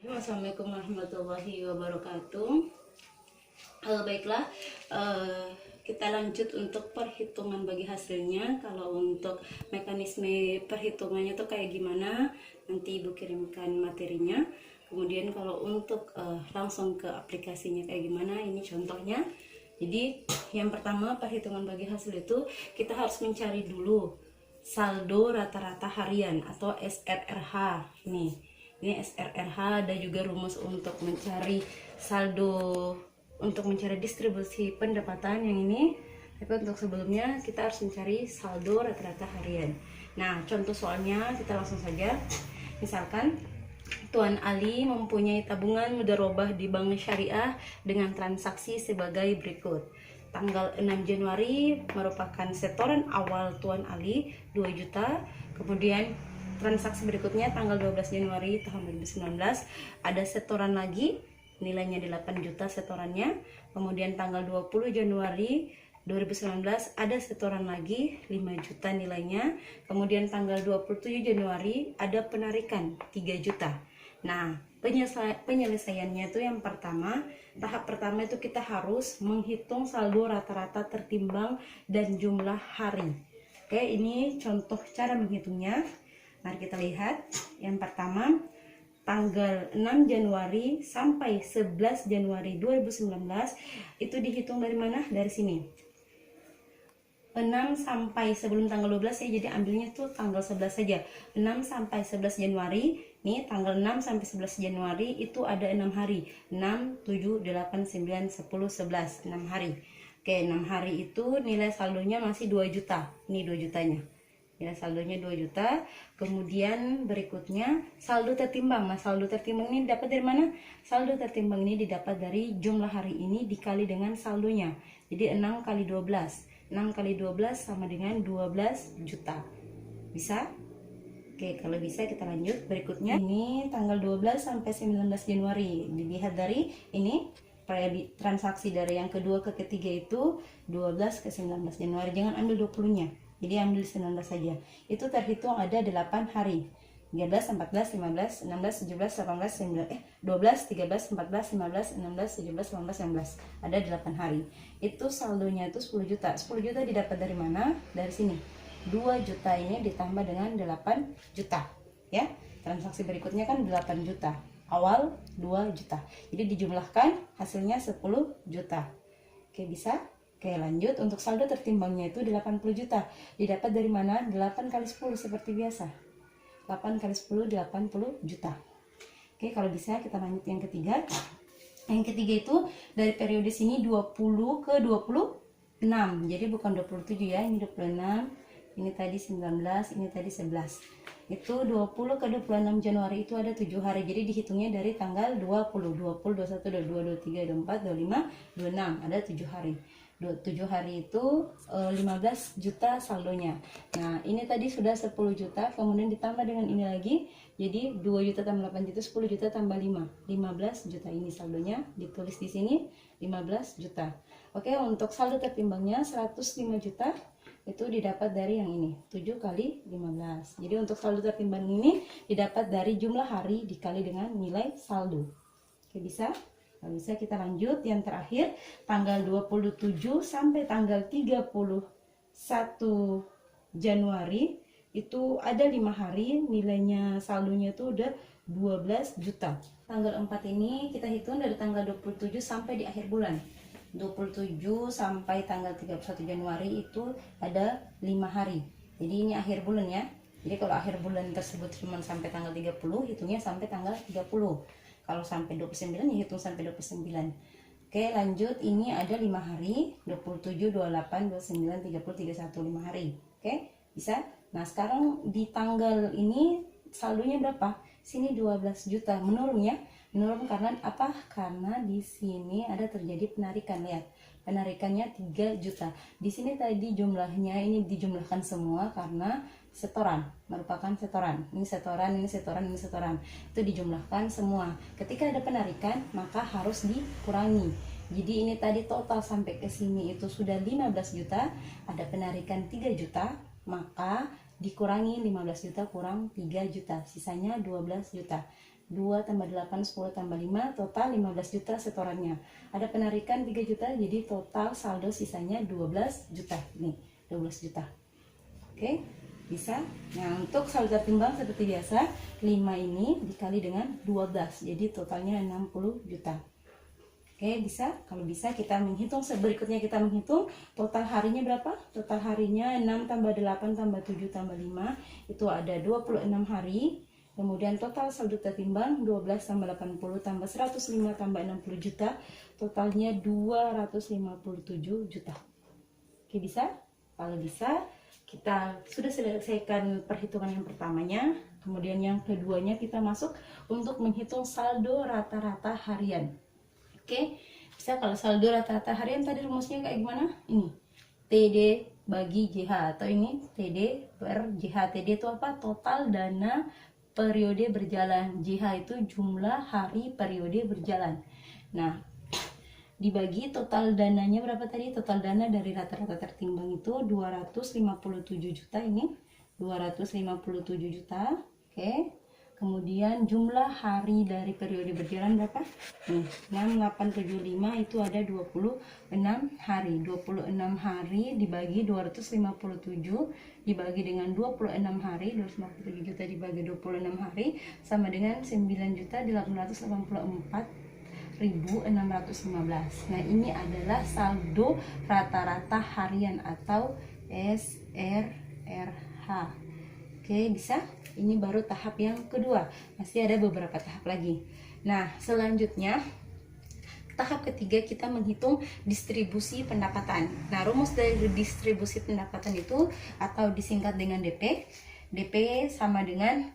Assalamualaikum warahmatullahi wabarakatuh. Baiklah, kita lanjut untuk perhitungan bagi hasilnya. Kalau untuk mekanisme perhitungannya tuh kayak gimana, nanti Ibu kirimkan materinya. Kemudian kalau untuk langsung ke aplikasinya kayak gimana, ini contohnya. Jadi yang pertama, perhitungan bagi hasil itu kita harus mencari dulu saldo rata-rata harian atau SRRH. Ini SRRH, ada juga rumus untuk mencari saldo, untuk mencari distribusi pendapatan yang ini. Tapi untuk sebelumnya kita harus mencari saldo rata-rata harian. Nah, contoh soalnya kita langsung saja. Misalkan Tuan Ali mempunyai tabungan mudharabah di Bank Syariah dengan transaksi sebagai berikut. Tanggal 6 Januari merupakan setoran awal Tuan Ali 2 juta. Kemudian transaksi berikutnya tanggal 12 Januari tahun 2019 ada setoran lagi, nilainya 8 juta setorannya. Kemudian tanggal 20 Januari 2019 ada setoran lagi 5 juta nilainya. Kemudian tanggal 27 Januari ada penarikan 3 juta. Nah, penyelesaiannya itu yang pertama, tahap pertama itu kita harus menghitung saldo rata-rata tertimbang dan jumlah hari. Oke, ini contoh cara menghitungnya. Mari kita lihat. Yang pertama, tanggal 6 Januari sampai 11 Januari 2019 itu dihitung dari mana? Dari sini. 6 sampai sebelum tanggal 12 ya, jadi ambilnya tuh tanggal 11 saja. 6 sampai 11 Januari. Nih, tanggal 6 sampai 11 Januari itu ada 6 hari. 6, 7, 8, 9, 10, 11. 6 hari. Oke, 6 hari itu nilai saldonya masih 2 juta. Ini 2 jutanya. Ya, saldonya 2 juta. Kemudian berikutnya saldo tertimbang. Nah, saldo tertimbang ini dapat dari mana? Saldo tertimbang ini didapat dari jumlah hari ini dikali dengan saldonya. Jadi 6 kali 12. 6 kali 12 sama dengan 12 juta. Bisa? Oke, kalau bisa kita lanjut. Berikutnya ini tanggal 12 sampai 19 Januari. Dilihat dari ini transaksi dari yang kedua ke ketiga itu 12 ke 19 Januari. Jangan ambil 20-nya. Jadi ambil 19 saja. Itu terhitung ada 8 hari. 13, 14, 15, 16, 17, 18, 12, 13, 14, 15, 16, 17, 18, 19. Ada 8 hari. Itu saldonya itu 10 juta. 10 juta didapat dari mana? Dari sini. 2 juta ini ditambah dengan 8 juta. Ya. Transaksi berikutnya kan 8 juta. Awal 2 juta. Jadi dijumlahkan hasilnya 10 juta. Oke, bisa? Oke, lanjut. Untuk saldo tertimbangnya itu 80 juta. Didapat dari mana? 8 kali 10 seperti biasa. 8 kali 10, 80 juta. Oke, kalau bisa kita lanjut yang ketiga. Yang ketiga itu dari periode sini 20 ke 26. Jadi bukan 27 ya, ini 26. Ini tadi 19, ini tadi 11. Itu 20 ke 26 Januari itu ada 7 hari. Jadi dihitungnya dari tanggal 20, 21, 22, 23, 24, 25, 26. Ada 7 hari. 7 hari itu 15 juta saldonya. Nah, ini tadi sudah 10 juta, kemudian ditambah dengan ini lagi. Jadi 2 juta tambah 8 juta, 10 juta tambah 5. 15 juta ini saldonya, ditulis di sini 15 juta. Oke, untuk saldo tertimbangnya 105 juta. Itu didapat dari yang ini, 7 kali 15. Jadi untuk saldo tertimbang ini didapat dari jumlah hari dikali dengan nilai saldo. Oke, bisa? Kalau bisa kita lanjut yang terakhir, tanggal 27 sampai tanggal 31 Januari itu ada 5 hari, nilainya saldonya itu udah 12 juta. Tanggal 4 ini kita hitung dari tanggal 27 sampai di akhir bulan. 27 sampai tanggal 31 Januari itu ada 5 hari. Jadi ini akhir bulan ya. Jadi kalau akhir bulan tersebut cuma sampai tanggal 30, hitungnya sampai tanggal 30. Kalau sampai 29 ya hitung sampai 29. Oke, lanjut. Ini ada 5 hari, 27, 28, 29, 30, 31, 5 hari. Oke, bisa? Nah, sekarang di tanggal ini saldonya berapa? Sini 12 juta. Menurun ya. Menurun karena apa? Karena di sini ada terjadi penarikan. Lihat. Penarikannya 3 juta. Di sini tadi jumlahnya ini dijumlahkan semua karena setoran, merupakan setoran. Ini setoran, ini setoran, ini setoran. Itu dijumlahkan semua. Ketika ada penarikan, maka harus dikurangi. Jadi ini tadi total sampai ke sini itu sudah 15 juta, ada penarikan 3 juta, maka dikurangi 15 juta kurang 3 juta, sisanya 12 juta. 2 tambah 8, 10 tambah 5, total 15 juta setorannya. Ada penarikan 3 juta, jadi total saldo sisanya 12 juta. Nih, 12 juta. Oke, bisa. Nah, untuk saldo tertimbang seperti biasa, 5 ini dikali dengan 12, jadi totalnya 60 juta. Oke, bisa. Kalau bisa kita menghitung, berikutnya kita menghitung total harinya berapa? Total harinya 6 tambah 8 tambah 7 tambah 5, itu ada 26 hari. Kemudian total saldo tertimbang 12 tambah 80 tambah 105 tambah 60 juta, totalnya 257 juta. Oke, bisa? Kalau bisa, kita sudah selesaikan perhitungan yang pertamanya. Kemudian yang keduanya kita masuk untuk menghitung saldo rata-rata harian. Oke, bisa. Kalau saldo rata-rata harian tadi rumusnya kayak gimana? Ini TD bagi JH, atau ini TD per JH. TD itu apa? Total dana periode berjalan. JH itu jumlah hari periode berjalan. Nah, dibagi total dananya berapa tadi? Total dana dari rata-rata tertimbang itu 257 juta, ini 257 juta. Oke. Kemudian jumlah hari dari periode berjalan berapa? Nih, 6875 itu ada 26 hari. 26 hari dibagi 257 dibagi dengan 26 hari, 257 juta dibagi 26 hari sama dengan 9.884.615. Nah, ini adalah saldo rata-rata harian atau SRRH. Oke, bisa. Ini baru tahap yang kedua, masih ada beberapa tahap lagi. Nah, selanjutnya tahap ketiga kita menghitung distribusi pendapatan. Nah, rumus dari distribusi pendapatan itu atau disingkat dengan DP. DP sama dengan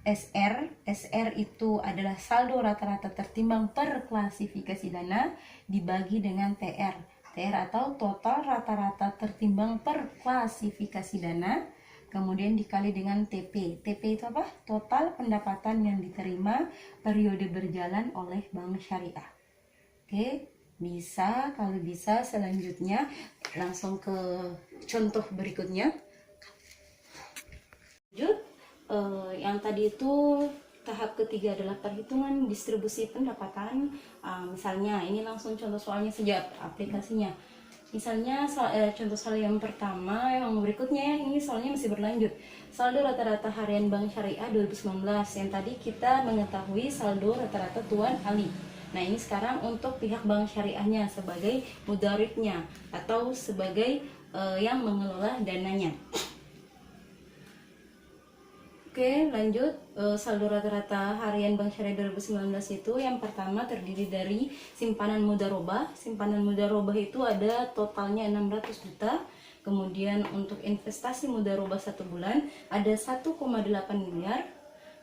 SR. SR itu adalah saldo rata-rata tertimbang per klasifikasi dana dibagi dengan TR. TR atau total rata-rata tertimbang per klasifikasi dana, kemudian dikali dengan TP. TP itu apa? Total pendapatan yang diterima periode berjalan oleh bank syariah. Oke, bisa. Kalau bisa, selanjutnya langsung ke contoh berikutnya. Lanjut, yang tadi itu tahap ketiga adalah perhitungan distribusi pendapatan. Misalnya ini langsung contoh soalnya saja aplikasinya. Misalnya contoh soal yang pertama, yang berikutnya ini soalnya masih berlanjut. Saldo rata-rata harian Bank Syariah 2019. Yang tadi kita mengetahui saldo rata-rata Tuan Ali. Nah, ini sekarang untuk pihak Bank Syariahnya sebagai mudaribnya atau sebagai yang mengelola dananya. Oke, lanjut. Saldo rata-rata harian Bank Syariah 2019 itu yang pertama terdiri dari simpanan mudharabah. Simpanan mudharabah itu ada totalnya 600 juta. Kemudian untuk investasi mudharabah 1 bulan ada 1,8 miliar.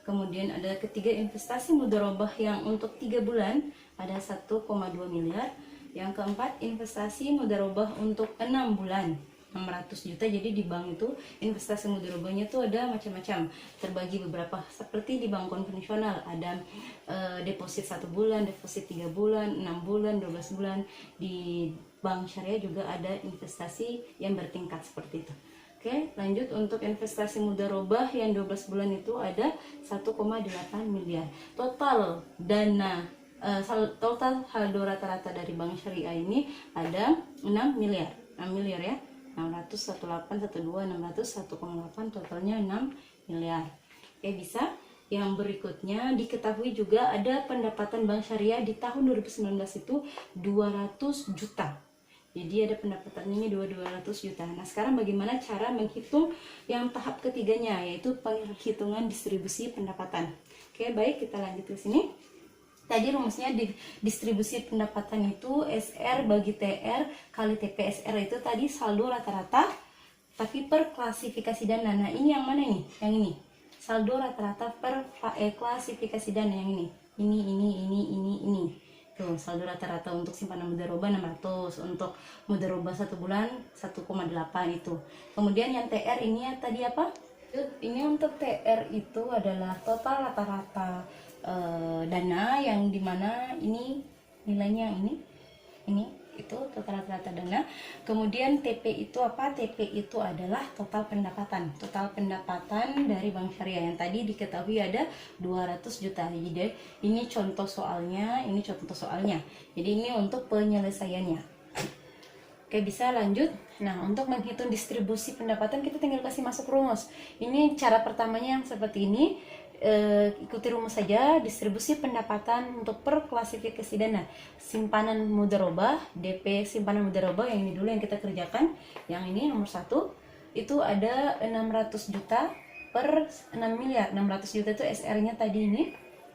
Kemudian ada ketiga investasi mudharabah yang untuk 3 bulan ada 1,2 miliar. Yang keempat investasi mudharabah untuk 6 bulan 600 juta. Jadi di bank itu investasi mudharabahnya itu ada macam-macam, terbagi beberapa seperti di bank konvensional ada deposit 1 bulan, deposit 3 bulan, 6 bulan, 12 bulan. Di bank syariah juga ada investasi yang bertingkat seperti itu. Oke, lanjut untuk investasi mudharabah yang 12 bulan itu ada 1,8 miliar. Total dana total saldo rata-rata dari bank syariah ini ada 6 miliar. 6 miliar ya. 600, 18, 12, 600, 1,8, totalnya 6 miliar. Oke, bisa. Yang berikutnya diketahui juga ada pendapatan bank syariah di tahun 2019 itu 200 juta. Jadi ada pendapatannya 200 juta. Nah, sekarang bagaimana cara menghitung yang tahap ketiganya, yaitu penghitungan distribusi pendapatan. Oke, baik, kita lanjut ke sini. Tadi rumusnya di distribusi pendapatan itu SR bagi TR kali TPSR itu tadi saldo rata-rata tapi per klasifikasi dana. Nah, ini yang mana nih? Yang ini. Saldo rata-rata per klasifikasi dana yang ini. Ini. Tuh, saldo rata-rata untuk simpanan mudharabah 600, untuk mudharabah 1 bulan 1,8 itu. Kemudian yang TR ini ya, tadi apa? Ini untuk TR itu adalah total rata-rata dana yang dimana ini nilainya ini itu total rata-rata dana. Kemudian TP itu apa? TP itu adalah total pendapatan dari bank syariah yang tadi diketahui ada 200 juta. Jadi ini contoh soalnya, jadi ini untuk penyelesaiannya. Oke, bisa lanjut. Nah, untuk menghitung distribusi pendapatan kita tinggal kasih masuk rumus. Ini cara pertamanya yang seperti ini. Ikuti rumus saja. Distribusi pendapatan untuk per klasifikasi dana simpanan mudharabah, DP simpanan mudharabah yang ini dulu yang kita kerjakan. Yang ini nomor 1 itu ada 600 juta per 6 miliar. 600 juta itu SR-nya tadi ini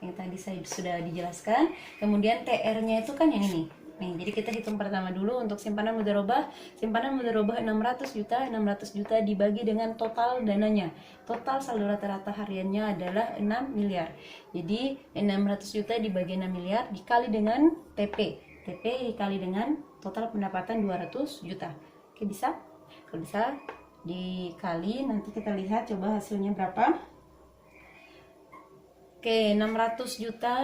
yang tadi saya sudah dijelaskan. Kemudian TR-nya itu kan yang ini. Nih, jadi kita hitung pertama dulu untuk simpanan mudharabah. Simpanan mudharabah 600 juta dibagi dengan total dananya. Total saldo rata-rata hariannya adalah 6 miliar. Jadi 600 juta dibagi 6 miliar dikali dengan TP. TP dikali dengan total pendapatan 200 juta. Oke, bisa? Kalau bisa dikali, nanti kita lihat coba hasilnya berapa. Oke, 600 juta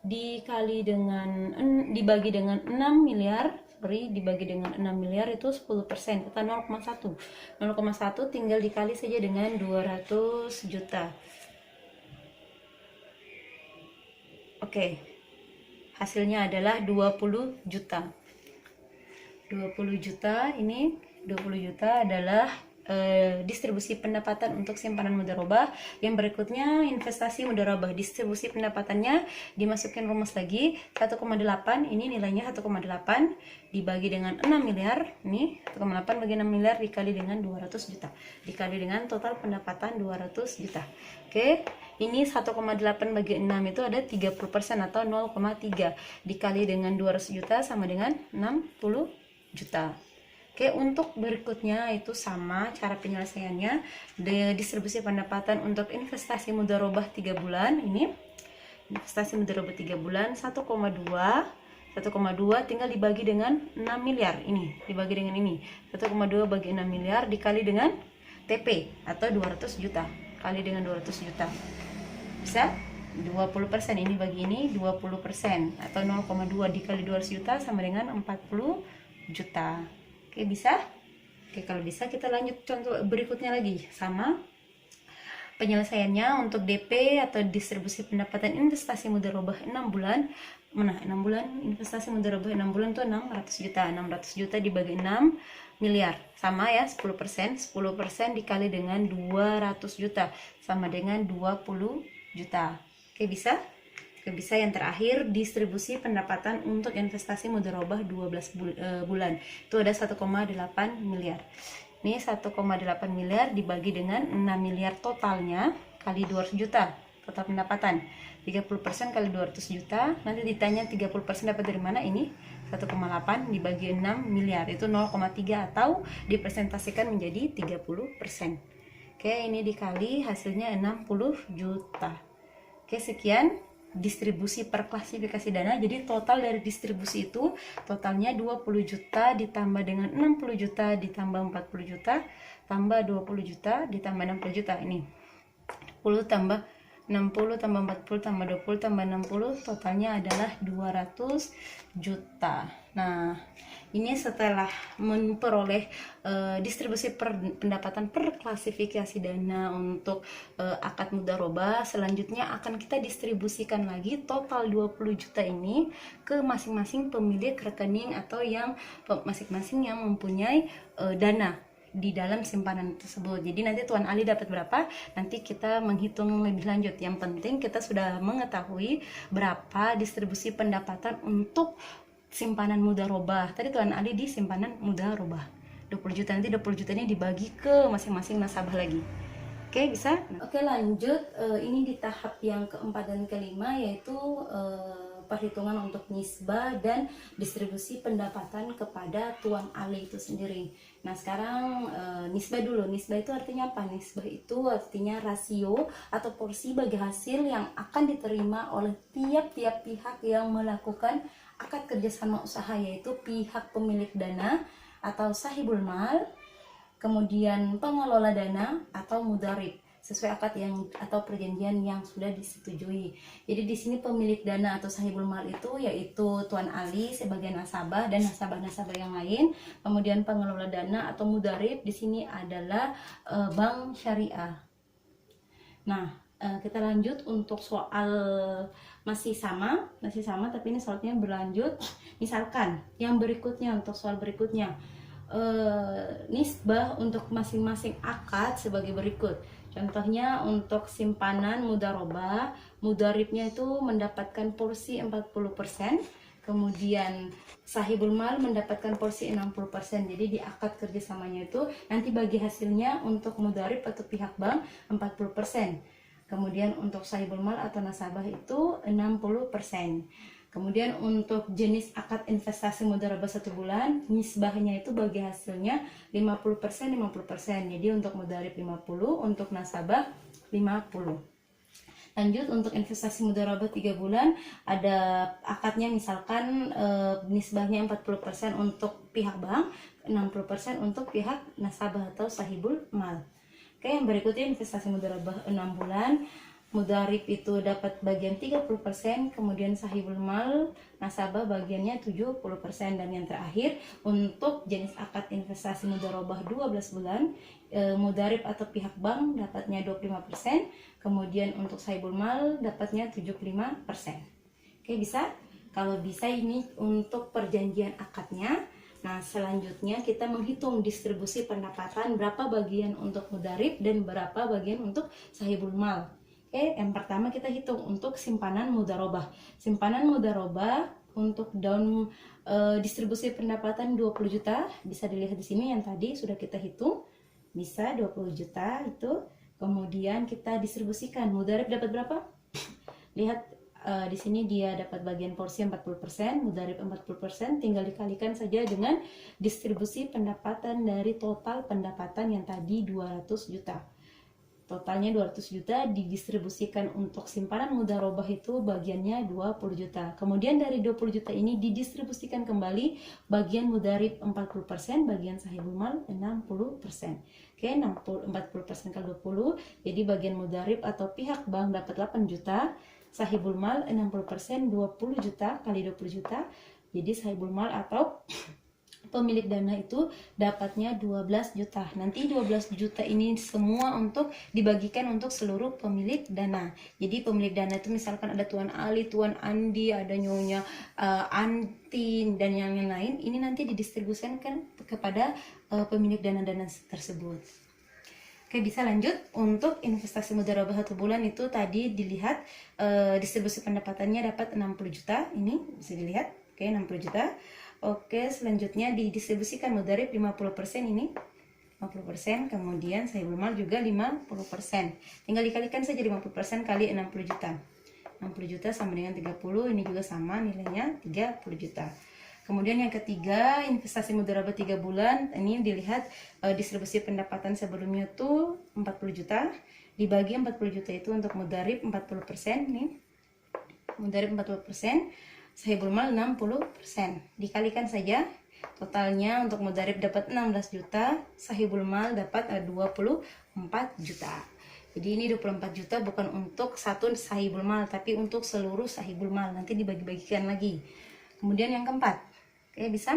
dibagi dengan 6 miliar, dibagi dengan 6 miliar itu 10%, kita 0,1 tinggal dikali saja dengan 200 juta. Oke, hasilnya adalah 20 juta. 20 juta ini 20 juta adalah distribusi pendapatan untuk simpanan mudharabah. Yang berikutnya investasi mudharabah. Distribusi pendapatannya dimasukin rumus lagi 1,8, ini nilainya 1,8 dibagi dengan 6 miliar. Ini 1,8 bagi 6 miliar dikali dengan 200 juta. Dikali dengan total pendapatan 200 juta. Oke, ini 1,8 bagi 6 itu ada 30% atau 0,3 dikali dengan 200 juta sama dengan 60 juta. Oke, untuk berikutnya itu sama cara penyelesaiannya. Distribusi pendapatan untuk investasi mudharabah 3 bulan. Ini investasi mudharabah 3 bulan 1,2 tinggal dibagi dengan 6 miliar. Ini dibagi dengan ini 1,2 bagi 6 miliar dikali dengan TP atau 200 juta kali dengan 200 juta. Bisa 20%, ini bagi ini 20% atau 0,2 dikali 200 juta sama dengan 40 juta. Oke, bisa? Oke, kalau bisa kita lanjut contoh berikutnya lagi. Sama penyelesaiannya untuk DP atau distribusi pendapatan investasi mudharabah 6 bulan. 6 bulan investasi mudharabah 6 bulan itu 600 juta. 600 juta dibagi 6 miliar. Sama ya, 10%. 10% dikali dengan 200 juta sama dengan 20 juta. Oke, bisa? Bisa. Yang terakhir distribusi pendapatan untuk investasi mudharabah 12 bulan itu ada 1,8 miliar. Ini 1,8 miliar dibagi dengan 6 miliar totalnya kali 200 juta total pendapatan. 30% kali 200 juta, nanti ditanya 30% dapat dari mana. Ini 1,8 dibagi 6 miliar itu 0,3 atau dipresentasikan menjadi 30%. Oke, ini dikali hasilnya 60 juta. Oke, sekian distribusi per klasifikasi dana. Jadi total dari distribusi itu totalnya 20 juta ditambah dengan 60 juta ditambah 40 juta tambah 20 juta ditambah 60 juta. Ini 10 tambah 60 tambah 40 tambah 20 tambah 60 totalnya adalah 200 juta. Nah, ini setelah memperoleh distribusi pendapatan per klasifikasi dana untuk akad mudharabah, selanjutnya akan kita distribusikan lagi total 20 juta ini ke masing-masing pemilik rekening atau yang masing-masing yang mempunyai dana di dalam simpanan tersebut. Jadi nanti Tuan Ali dapat berapa, nanti kita menghitung lebih lanjut. Yang penting kita sudah mengetahui berapa distribusi pendapatan untuk simpanan mudharabah. Tadi Tuan Ali di simpanan mudharabah 20 juta, nanti 20 juta ini dibagi ke masing-masing nasabah lagi. Oke, bisa? Oke, lanjut. Ini di tahap yang keempat dan kelima, yaitu perhitungan untuk nisbah dan distribusi pendapatan kepada Tuan Ali itu sendiri. Nah, sekarang nisbah dulu. Nisbah itu artinya apa? Nisbah itu artinya rasio atau porsi bagi hasil yang akan diterima oleh tiap-tiap pihak yang melakukan akad kerjasama usaha, yaitu pihak pemilik dana atau sahibul mal, kemudian pengelola dana atau mudharib, sesuai akad yang atau perjanjian yang sudah disetujui. Jadi di sini pemilik dana atau sahibul mal itu yaitu Tuan Ali sebagai nasabah dan nasabah-nasabah yang lain. Kemudian pengelola dana atau mudarib di sini adalah bank syariah. Nah, kita lanjut untuk soal masih sama tapi ini soalnya berlanjut. Misalkan yang berikutnya, untuk soal berikutnya, nisbah untuk masing-masing akad sebagai berikut. Contohnya untuk simpanan mudharabah, mudaribnya itu mendapatkan porsi 40%, kemudian sahibul mal mendapatkan porsi 60%. Jadi di akad kerjasamanya itu nanti bagi hasilnya untuk mudarib atau pihak bank 40%. Kemudian untuk sahibul mal atau nasabah itu 60%. Kemudian untuk jenis akad investasi mudharabah 1 bulan, nisbahnya itu bagi hasilnya 50%, 50%. Jadi untuk mudarib 50, untuk nasabah 50. Lanjut untuk investasi mudharabah 3 bulan, ada akadnya misalkan nisbahnya 40% untuk pihak bank, 60% untuk pihak nasabah atau sahibul mal. Oke, yang berikutnya investasi mudharabah 6 bulan. Mudarib itu dapat bagian 30%, kemudian sahibul mal nasabah bagiannya 70%, dan yang terakhir untuk jenis akad investasi mudharabah 12 bulan, mudarib atau pihak bank dapatnya 25%, kemudian untuk sahibul mal dapatnya 75%. Oke, bisa? Kalau bisa ini untuk perjanjian akadnya. Nah, selanjutnya kita menghitung distribusi pendapatan, berapa bagian untuk mudarib dan berapa bagian untuk sahibul mal. Oke, yang pertama kita hitung untuk simpanan mudharabah. Simpanan mudharabah untuk down distribusi pendapatan 20 juta, bisa dilihat di sini yang tadi sudah kita hitung. Bisa 20 juta itu. Kemudian kita distribusikan, mudarib dapat berapa? Lihat di sini dia dapat bagian porsi 40%, mudarib 40%, tinggal dikalikan saja dengan distribusi pendapatan dari total pendapatan yang tadi 200 juta. Totalnya 200 juta didistribusikan untuk simpanan mudharabah itu bagiannya 20 juta. Kemudian dari 20 juta ini didistribusikan kembali bagian mudarib 40%, bagian sahibul mal 60%. Oke, 40% kali 20, jadi bagian mudarib atau pihak bank dapat 8 juta. Sahibul mal 60%, 20 juta kali 20 juta. Jadi sahibul mal atau pemilik dana itu dapatnya 12 juta. Nanti 12 juta ini semua untuk dibagikan untuk seluruh pemilik dana. Jadi pemilik dana itu misalkan ada Tuan Ali, Tuan Andi, ada Nyonya Antin, dan yang lain. Ini nanti didistribusikan kepada pemilik dana-dana tersebut. Oke, bisa lanjut. Untuk investasi mudharabah 1 bulan itu tadi dilihat distribusi pendapatannya dapat 60 juta. Ini bisa dilihat. Oke, 60 juta. Oke, selanjutnya didistribusikan mudarib 50% ini. 50%, kemudian sahibul mal juga 50%. Tinggal dikalikan saja 50% kali 60 juta. 60 juta sama dengan 30, ini juga sama nilainya 30 juta. Kemudian yang ketiga, investasi mudharabah 3 bulan. Ini dilihat distribusi pendapatan sebelumnya tuh 40 juta. Dibagi 40 juta itu untuk mudarib 40%. Nih, mudarib 40%, sahibul mal 60%. Dikalikan saja. Totalnya untuk mudarib dapat 16 juta, sahibul mal dapat 24 juta. Jadi ini 24 juta bukan untuk satu sahibul mal, tapi untuk seluruh sahibul mal. Nanti dibagi-bagikan lagi. Kemudian yang keempat. Oke, bisa.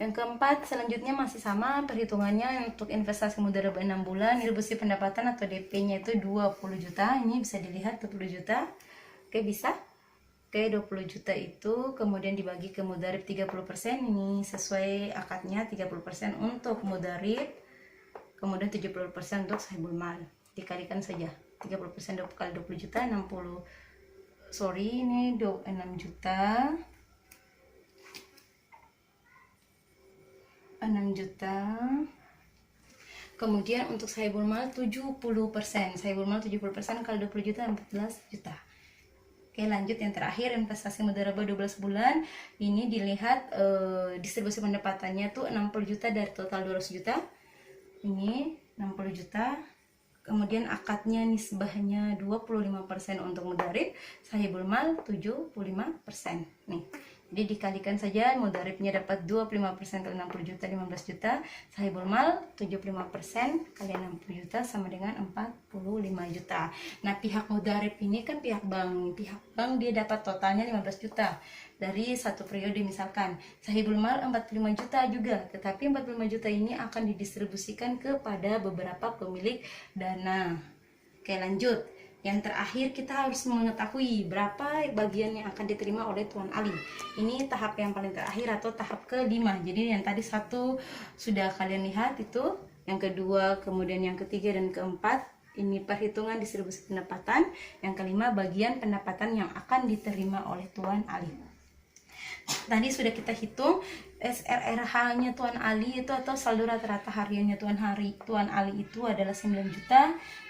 Yang keempat, selanjutnya masih sama perhitungannya untuk investasi mudharabah 6 bulan, distribusi pendapatan atau DP-nya itu 20 juta. Ini bisa dilihat 20 juta. Oke, bisa. Oke, 20 juta itu kemudian dibagi ke mudarib 30%. Ini sesuai akadnya, 30% untuk mudarib, kemudian 70% untuk sahibul mal. Dikalikan saja. 30% kali 20 juta, 60. Sorry, ini 6 juta. 6 juta. Kemudian untuk sahibul mal 70%. Sahibul mal 70% kali 20 juta 14 juta. Oke, lanjut yang terakhir, investasi mudharabah 12 bulan. Ini dilihat distribusi pendapatannya tuh 60 juta dari total 200 juta. Ini 60 juta. Kemudian akadnya nisbahnya 25% untuk mudarib, sahibul mal 75%. Nih. Jadi dikalikan saja, mudharibnya dapat 25% kali 60 juta 15 juta, sahibul mal 75% kali 60 juta sama dengan 45 juta. Nah, pihak mudharib ini kan pihak bank dia dapat totalnya 15 juta dari satu periode. Misalkan sahibul mal 45 juta juga, tetapi 45 juta ini akan didistribusikan kepada beberapa pemilik dana. Oke, lanjut. Yang terakhir, kita harus mengetahui berapa bagian yang akan diterima oleh Tuan Ali. Ini tahap yang paling terakhir atau tahap kelima. Jadi yang tadi satu sudah kalian lihat itu, yang kedua, kemudian yang ketiga dan keempat, ini perhitungan distribusi pendapatan. Yang kelima, bagian pendapatan yang akan diterima oleh Tuan Ali. Tadi sudah kita hitung SRRH-nya Tuan Ali itu atau saldo rata-rata hariannya Tuan Ali itu adalah 9.884.615.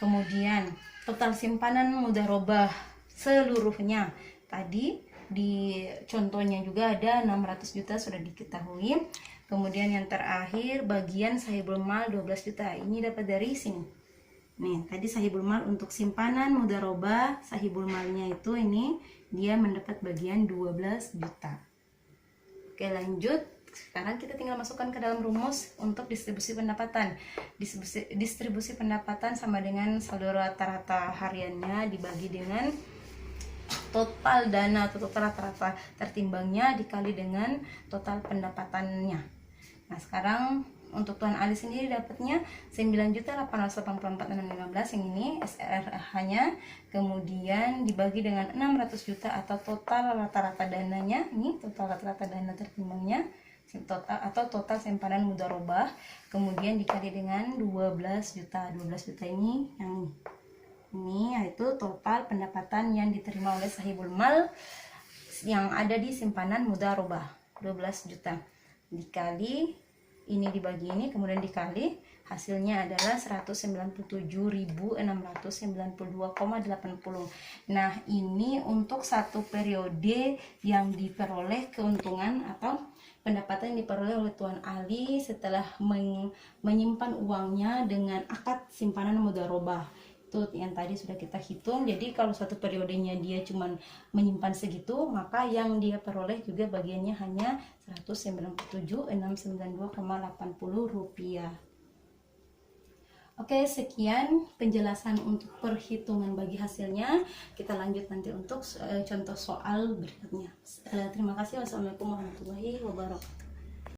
Kemudian total simpanan mudharabah seluruhnya tadi di contohnya juga ada 600 juta sudah diketahui. Kemudian yang terakhir bagian sahibul mal 12 juta. Ini dapat dari sini. Nih, tadi sahibul mal untuk simpanan mudharabah, sahibul malnya itu ini dia mendapat bagian 12 juta. Oke, lanjut. Sekarang kita tinggal masukkan ke dalam rumus untuk distribusi pendapatan. Distribusi pendapatan sama dengan saldo rata-rata hariannya dibagi dengan total dana atau total rata-rata tertimbangnya dikali dengan total pendapatannya. Nah, sekarang untuk Tuan Ali sendiri dapatnya 9.884.615 yang ini SRH-nya, kemudian dibagi dengan 600 juta atau total rata-rata dananya, ini total rata-rata dana tertimbangnya total simpanan mudharabah, kemudian dikali dengan 12 juta. 12 juta ini yang ini yaitu total pendapatan yang diterima oleh sahibul mal yang ada di simpanan mudharabah, 12 juta dikali ini dibagi ini, kemudian dikali hasilnya adalah 197.692,80. Nah, ini untuk satu periode yang diperoleh keuntungan atau pendapatan yang diperoleh oleh Tuan Ali setelah menyimpan uangnya dengan akad simpanan mudharabah. Itu yang tadi sudah kita hitung. Jadi kalau satu periodenya dia cuman menyimpan segitu, maka yang dia peroleh juga bagiannya hanya 197.692,80 rupiah. Oke, sekian penjelasan untuk perhitungan bagi hasilnya. Kita lanjut nanti untuk contoh soal berikutnya. Terima kasih. Wassalamualaikum warahmatullahi wabarakatuh.